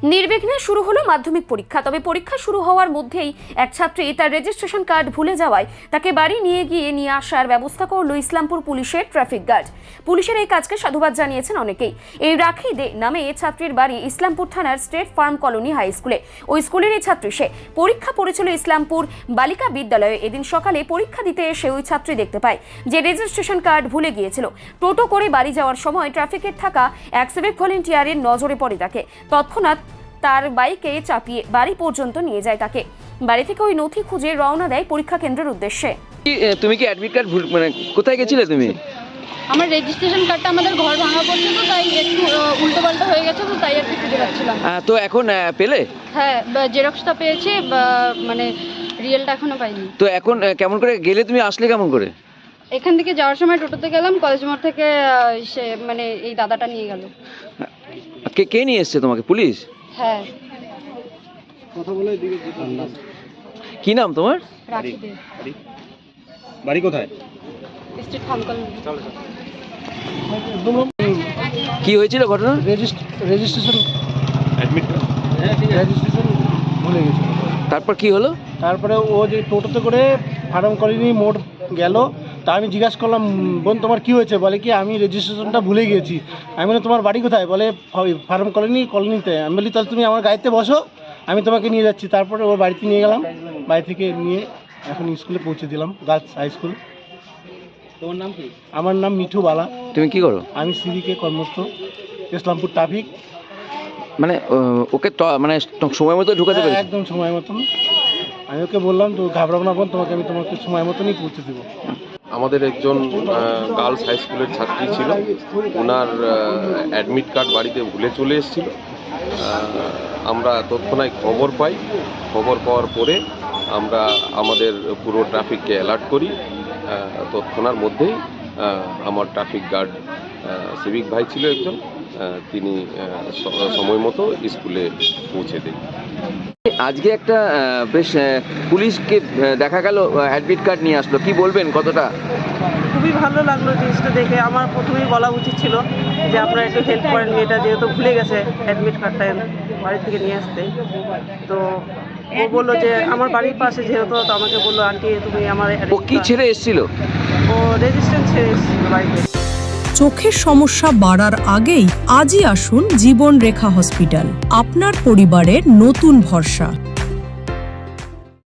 নির্বিঘ্নে শুরু হলো মাধ্যমিক পরীক্ষা। তবে পরীক্ষা শুরু হওয়ার মধ্যেই এক ছাত্রী তার রেজিস্ট্রেশন কার্ড ভুলে যাওয়ায় তাকে বাড়ি নিয়ে আসার ব্যবস্থা করল ইসলামপুর পুলিশের ট্রাফিক গার্ড। পুলিশের এই কাজকে সাধুবাদ জানিয়েছেন অনেকেই। এই রাখি দে নামে এই ছাত্রীর বাড়ি ইসলামপুর থানার স্টেট ফার্ম কলোনি হাই স্কুলে। ওই স্কুলের এই ছাত্রী সে পরীক্ষা পড়েছিল ইসলামপুর বালিকা বিদ্যালয়ে। এদিন সকালে পরীক্ষা দিতে এসে ওই ছাত্রী দেখতে পায় যে রেজিস্ট্রেশন কার্ড ভুলে গিয়েছিল। টোটো করে বাড়ি যাওয়ার সময় ট্রাফিকের থাকা এক সিভিক ভলেন্টিয়ারের নজরে পড়ে তাকে। তৎক্ষণাৎ তার বাইকে চাপিয়ে বাড়ি পর্যন্ত নিয়ে যায় তাকে। বাড়ি থেকে ওই নথি খুঁজে রওনা দেয় পরীক্ষা কেন্দ্রের উদ্দেশ্যে। তুমি কি অ্যাডমিট কার্ড মানে কোথায় গেছিলে তুমি? আমার রেজিস্ট্রেশন কার্ডটা আমাদের ঘর ভাঙা পড়ছে, তো তাই একটু উল্টোপাল্টা হয়ে গেছে, তো তাই আর কি খুঁজে পাচ্ছিলাম। তো এখন পেলে? হ্যাঁ, জেরক্সটা পেয়েছি, মানে রিয়েলটা এখনো পাইনি। তো এখন কেমন করে গেলে, তুমি আসলে কেমন করে? এখান থেকে যাওয়ার সময় টোটোতে গেলাম, কলেজ মোড় থেকে সে মানে এই দাদাটা নিয়ে গেল। কে নিয়ে এসেছে তোমাকে? পুলিশ? হ্যাঁ। কথা বলে এদিকে কি নাম তোমার? রাখি দে। বাড়ি কোথায়? Street farm colony. কি হয়েছিল ঘটনা? রেজিস্ট্রেশন ভুলে গেছিল। তারপর কি হলো? তারপরে ও যে টোটোতে করে ফার্ম কলোনি মোড় গেল, তা আমি জিজ্ঞাসা করলাম, বোন তোমার কি হয়েছে? বলে কি আমি রেজিস্ট্রেশনটা ভুলে গিয়েছি। আমি বলি তোমার বাড়ি কোথায়? বলে ফার্ম কলোনিতে। আমি বলি তাহলে তুমি আমার গাড়িতে বসো, আমি তোমাকে নিয়ে যাচ্ছি। তারপরে ওর বাড়িতে নিয়ে গেলাম, বাড়ি থেকে নিয়ে এখন স্কুলে পৌঁছে দিলাম, গার্লস হাই স্কুল। তোমার নাম কি? আমার নাম মিঠু বালা। তুমি কি করো? আমি সিভিকে কর্মস্থ, ইসলামপুর ট্রাফিক। মানে ওকে মানে সময় মতো ঢুকাতে পেরেছো? একদম সময় মতন। আমি ওকে বললাম তো ঘাবড়াবো না বোন, আমি তোমাকে সময় মতনই পৌঁছে দেবো। আমাদের একজন গার্লস হাই স্কুলের ছাত্রী ছিল, ওনার অ্যাডমিট কার্ড বাড়িতে ভুলে চলে এসেছিল। আমরা তৎক্ষণাৎ খবর পাই। খবর পাওয়ার পরে আমরা আমাদের পুরো ট্রাফিককে অ্যালার্ট করি। তৎক্ষণার মধ্যেই আমার ট্রাফিক গার্ড সিভিক ভাই ছিল একজন, তিনি সময় মতো স্কুলে পৌঁছে দেন। আজকে একটা বেশ পুলিশকে দেখা গেল অ্যাডমিট কার্ড নিয়ে আসলো, কি বলবেন? কতটা খুবই ভালো লাগলো জিনিসটা দেখে। আমার প্রথমেই বলা উচিত ছিল যে আপনারা একটু হেল্প করেন, মেয়েটা যেহেতু ভুলে গেছে অ্যাডমিট কার্ডটা বাড়ি থেকে নিয়ে আসতে। তো ও বললো যে আমার বাড়ির পাশে যেহেতু, তো আমাকে বললো আন্টি তুমি আমার। ও কি ছেড়ে এসেছিল? ও রেজিস্ট্রেশন ছেড়ে এসেছিল বাড়িতে। চোখের সমস্যা বাড়ার আগেই আজই আসুন জীবন রেখা হসপিটাল, আপনার পরিবারের নতুন ভরসা।